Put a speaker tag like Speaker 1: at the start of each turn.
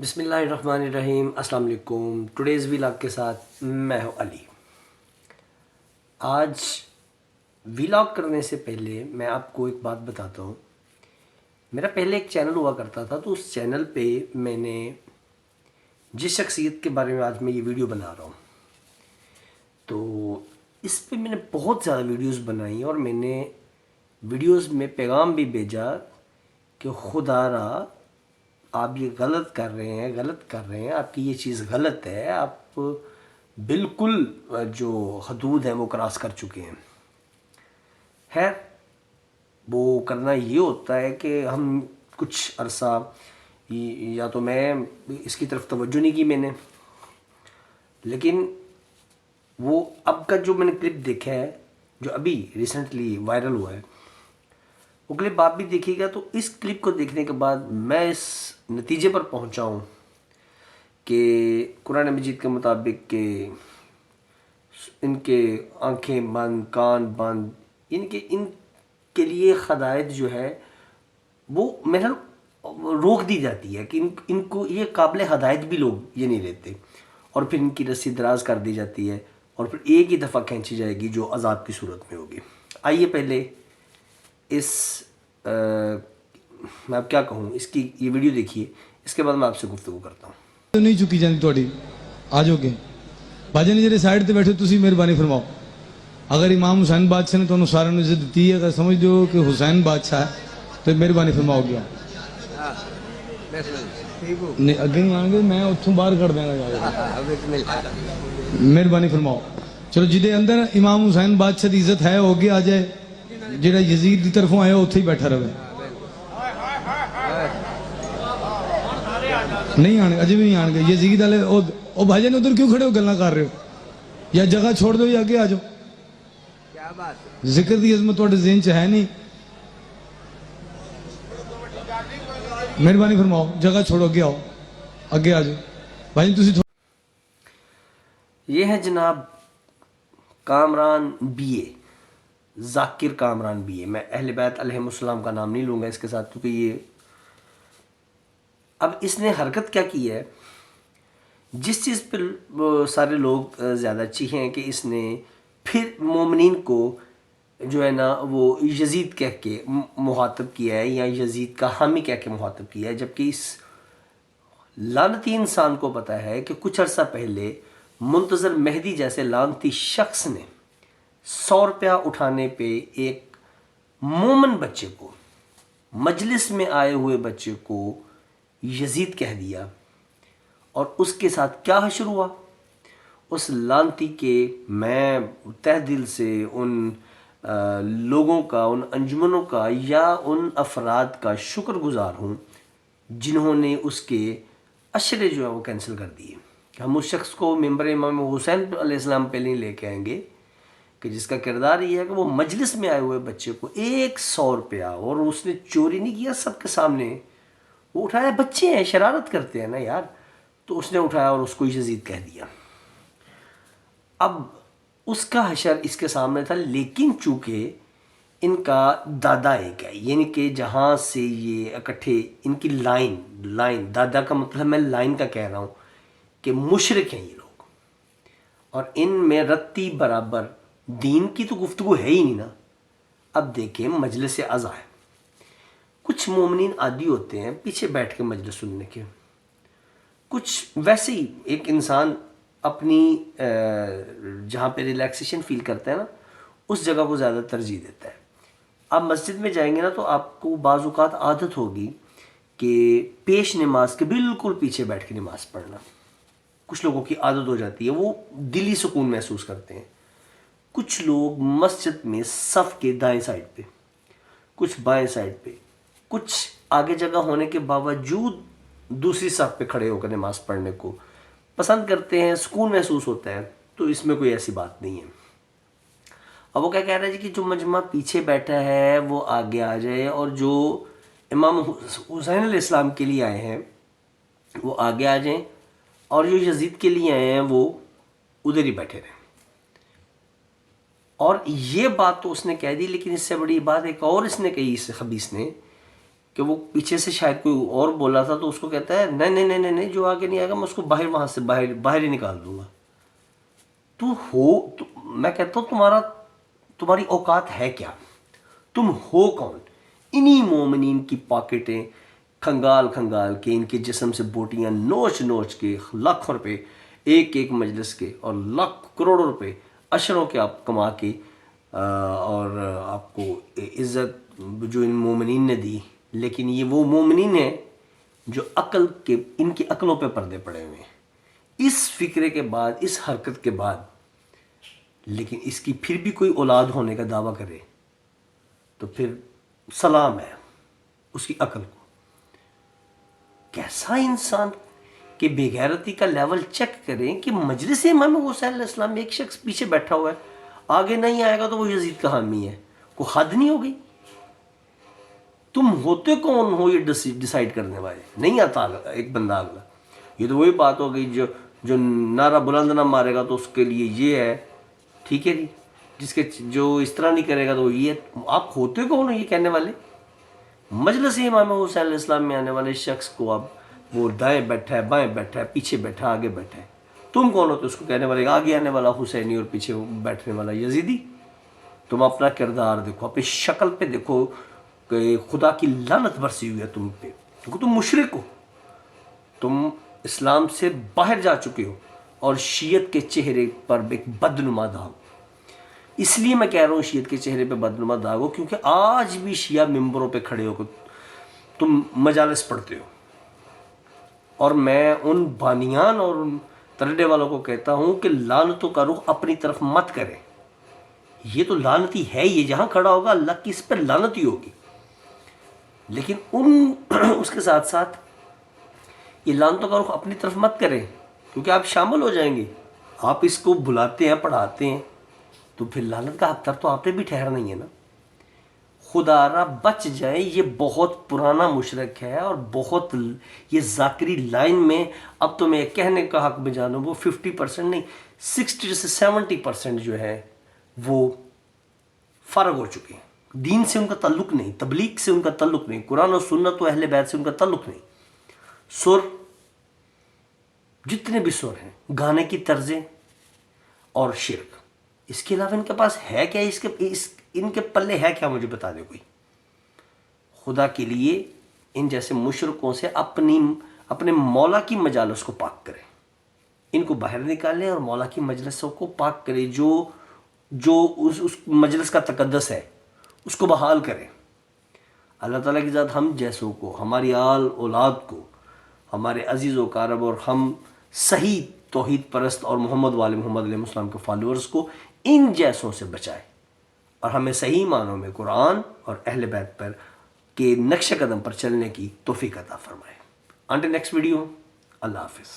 Speaker 1: بسم اللہ الرحمن الرحیم. السلام علیکم. ٹوڈیز ویلاگ کے ساتھ میں ہوں علی. آج ویلاگ کرنے سے پہلے میں آپ کو ایک بات بتاتا ہوں. میرا پہلے ایک چینل ہوا کرتا تھا، تو اس چینل پہ میں نے جس شخصیت کے بارے میں آج میں یہ ویڈیو بنا رہا ہوں، تو اس پہ میں نے بہت زیادہ ویڈیوز بنائی اور میں نے ویڈیوز میں پیغام بھی بھیجا کہ خدا را آپ یہ غلط کر رہے ہیں، آپ کی یہ چیز غلط ہے، آپ بالکل جو حدود ہیں وہ کراس کر چکے ہیں. خیر، وہ کرنا یہ ہوتا ہے کہ ہم کچھ عرصہ یا تو میں اس کی طرف توجہ نہیں کی میں نے، لیکن وہ اب کا جو میں نے کلپ دیکھا ہے جو ابھی ریسنٹلی وائرل ہوا ہے، وہ کلپ آپ بھی دیکھیے گا. تو اس کلپ کو دیکھنے کے بعد میں اس نتیجے پر پہنچا ہوں کہ قرآن مجید کے مطابق کہ ان کے آنکھیں بند، کان بند، ان کے لیے ہدایت جو ہے وہ میرا روک دی جاتی ہے کہ ان کو یہ قابل ہدایت بھی لوگ یہ نہیں لیتے، اور پھر ان کی رسی دراز کر دی جاتی ہے اور پھر ایک ہی دفعہ کھینچی جائے گی جو عذاب کی صورت میں ہوگی. آئیے پہلے میں اب کیا کہوں، اس کی یہ ویڈیو دیکھیے، اس کے بعد میں آپ سے گفتگو کرتا ہوں.
Speaker 2: نہیں چکی جاندی تھوڑی آ جاؤ گے بھاجن جی سائڈ تے بیٹھے تسی مہربانی فرماؤ. اگر امام حسین بادشاہ نے تمہیں سارے عزت دیتی ہے، اگر سمجھ دو کہ حسین بادشاہ ہے تو مہربانی فرماؤ گیا. نہیں اگے نہیں آن گے، میں اتوں باہر کر دیں گا. مہربانی فرماؤ. چلو جی اندر امام حسین بادشاہ کی عزت ہے ہو گیا آ جائے، جہاں یزید کی طرفوں آیا اتنے ہی بیٹھا رہے. نہیں آنے اجے بھی نہیں آن گے یزید والے. او بھائی جان ادھر کیوں کھڑے ہو گلاں کر رہے ہو؟ یا جگہ چھوڑ دو یا آگے آ جاؤ. ذکر دی عظمت تھوڑے ذہن چ ہے نہیں. مہربانی فرماؤ، جگہ چھوڑو، اگے آؤ، اگے آ جاؤ. بھائی جان تسی
Speaker 1: یہ ہے جناب کامران بی اے، ذاکر کامران بی اے. میں اہل بیت علیہم السلام کا نام نہیں لوں گا اس کے ساتھ، کیونکہ یہ اب اس نے حرکت کیا کی ہے، جس چیز پہ سارے لوگ زیادہ چیخے ہیں کہ اس نے پھر مومنین کو جو ہے نا وہ یزید کہہ کے مخاطب کیا ہے، یا یزید کا حامی کہہ کے مخاطب کیا ہے، جبکہ اس لعنتی انسان کو پتہ ہے کہ کچھ عرصہ پہلے منتظر مہدی جیسے لعنتی شخص نے 100 روپیہ اٹھانے پہ ایک مومن بچے کو، مجلس میں آئے ہوئے بچے کو یزید کہہ دیا. اور اس کے ساتھ کیا حشر ہوا اس لعنتی کے. میں تہ دل سے ان لوگوں کا، ان انجمنوں کا یا ان افراد کا شکر گزار ہوں جنہوں نے اس کے اشرے جو ہے وہ کینسل کر دیے. ہم اس شخص کو ممبر امام حسین علیہ السلام پہ نہیں لے کے آئیں گے کہ جس کا کردار یہ ہے کہ وہ مجلس میں آئے ہوئے بچے کو 100 روپیہ، اور اس نے چوری نہیں کیا، سب کے سامنے وہ اٹھایا. بچے ہیں، شرارت کرتے ہیں نا یار، تو اس نے اٹھایا اور اس کو یزید کہہ دیا. اب اس کا حشر اس کے سامنے تھا، لیکن چونکہ ان کا دادا ایک ہے، یعنی کہ جہاں سے یہ اکٹھے ان کی لائن دادا کا مطلب میں لائن کا کہہ رہا ہوں کہ مشرک ہیں یہ لوگ، اور ان میں رتی برابر دین کی تو گفتگو ہے ہی نہیں نا. اب دیکھیں مجلس عزا ہے، کچھ مومنین عادی ہوتے ہیں پیچھے بیٹھ کے مجلس سننے کے، کچھ ویسے ہی ایک انسان اپنی جہاں پہ ریلیکسیشن فیل کرتا ہے نا اس جگہ کو زیادہ ترجیح دیتا ہے. آپ مسجد میں جائیں گے نا تو آپ کو بعض اوقات عادت ہوگی کہ پیش نماز کے بالکل پیچھے بیٹھ کے نماز پڑھنا. کچھ لوگوں کی عادت ہو جاتی ہے، وہ دلی سکون محسوس کرتے ہیں. کچھ لوگ مسجد میں صف کے دائیں سائڈ پہ، کچھ بائیں سائڈ پہ، کچھ آگے جگہ ہونے کے باوجود دوسری صف پہ کھڑے ہو کر نماز پڑھنے کو پسند کرتے ہیں، سکون محسوس ہوتا ہے. تو اس میں کوئی ایسی بات نہیں ہے. اب وہ کیا کہہ رہا ہے جی کہ جو مجمع پیچھے بیٹھا ہے وہ آگے آ جائے، اور جو امام حسین علیہ السلام کے لیے آئے ہیں وہ آگے آ جائیں، اور جو یزید کے لیے آئے ہیں وہ ادھر ہی بیٹھے رہیں. اور یہ بات تو اس نے کہہ دی، لیکن اس سے بڑی بات ایک اور اس نے کہی، اس خبیث نے، کہ کہ وہ پیچھے سے شاید کوئی اور بولا تھا تو اس کو کہتا ہے نہیں نہیں نہیں نہیں نہیں، جو آگے نہیں آئے گا میں اس کو باہر، وہاں سے باہر ہی نکال دوں گا. میں کہتا ہوں تمہاری اوقات ہے کیا؟ تم ہو کون؟ انہی مومنین کی پاکٹیں کھنگال کے، ان کے جسم سے بوٹیاں نوچ کے، لاکھوں روپے ایک مجلس کے اور لاکھ کروڑوں روپے اشروں کے آپ کما کے اور آپ کو عزت جو ان مومنین نے دی. لیکن یہ وہ مومنین ہیں جو ان کی عقلوں پہ پردے پڑے ہوئے ہیں، اس فکرے کے بعد، اس حرکت کے بعد. لیکن اس کی پھر بھی کوئی اولاد ہونے کا دعویٰ کرے تو پھر سلام ہے اس کی عقل کو. کیسا انسان کہ بے غیرتی کا لیول چیک کریں کہ مجلس امام حسین علیہ السلام میں ایک شخص پیچھے بیٹھا ہوا ہے، آگے نہیں آئے گا تو وہ یزید کا حامی ہے. کوئی حد نہیں ہو گئی؟ تم ہوتے کون ہو یہ ڈیسائیڈ کرنے والے؟ نہیں آتا ایک بندہ اگلا. یہ تو وہی بات ہو گئی جو نعرہ بلند نہ مارے گا تو اس کے لیے یہ ہے، ٹھیک ہے جی، جو اس طرح نہیں کرے گا تو یہ. آپ ہوتے کون ہو یہ کہنے والے؟ مجلس امام حسین علیہ السلام میں آنے والے شخص کو اب وہ دائیں بیٹھا ہے، بائیں بیٹھا ہے، پیچھے بیٹھا ہے، آگے بیٹھا ہے. تم کون ہوتے اس کو کہنے والے؟ آگے آنے والا حسینی اور پیچھے بیٹھنے والا یزیدی. تم اپنا کردار دیکھو، اپنی شکل پہ دیکھو کہ خدا کی لعنت برسی ہوئی ہے تم پہ، کیونکہ تم مشرک ہو، تم اسلام سے باہر جا چکے ہو اور شیعت کے چہرے پر ایک بدنما داغ. اس لیے میں کہہ رہا ہوں شیعت کے چہرے پہ بدنما داغ ہو، کیونکہ آج بھی شیعہ ممبروں پہ کھڑے ہو کر تم مجالس پڑھتے ہو. اور میں ان بانیان اور ان ترڈے والوں کو کہتا ہوں کہ لعنتوں کا رخ اپنی طرف مت کریں. یہ تو لعنتی ہے، یہ جہاں کھڑا ہوگا اللہ کی اس پہ لعنت ہی ہوگی. لیکن اس کے ساتھ ساتھ یہ لعنتوں کا رخ اپنی طرف مت کریں، کیونکہ آپ شامل ہو جائیں گے. آپ اس کو بلاتے ہیں، پڑھاتے ہیں، تو پھر لعنت کا اختر تو آپ نے بھی ٹھہرنا ہی ہے نا. خدا را بچ جائیں، یہ بہت پرانا مشرک ہے اور بہت یہ ذاکری لائن میں اب تو میں کہنے کا حق میں جانوں وہ 50% نہیں 60 سے 70% جو ہے وہ فارغ ہو چکے ہیں. دین سے ان کا تعلق نہیں، تبلیغ سے ان کا تعلق نہیں، قرآن و سنت و اہل بیت سے ان کا تعلق نہیں. سر، جتنے بھی سر ہیں، گانے کی طرزیں اور شرک، اس کے علاوہ ان کے پاس ہے کیا؟ ان کے پلے ہے کیا؟ مجھے بتا دے کوئی. خدا کے لیے ان جیسے مشرکوں سے اپنے مولا کی مجالس کو پاک کریں، ان کو باہر نکالیں اور مولا کی مجلسوں کو پاک کریں. جو اس مجلس کا تقدس ہے اس کو بحال کریں. اللہ تعالیٰ کی ذات ہم جیسوں کو، ہماری آل اولاد کو، ہمارے عزیز و اقارب اور ہم صحیح توحید پرست اور محمد والے محمد علیہ السلام کے فالورز کو ان جیسوں سے بچائے اور ہمیں صحیح معنوں میں قرآن اور اہل بیت پر کے نقش قدم پر چلنے کی توفیق عطا فرمائے. انٹل نیکسٹ ویڈیو، اللہ حافظ.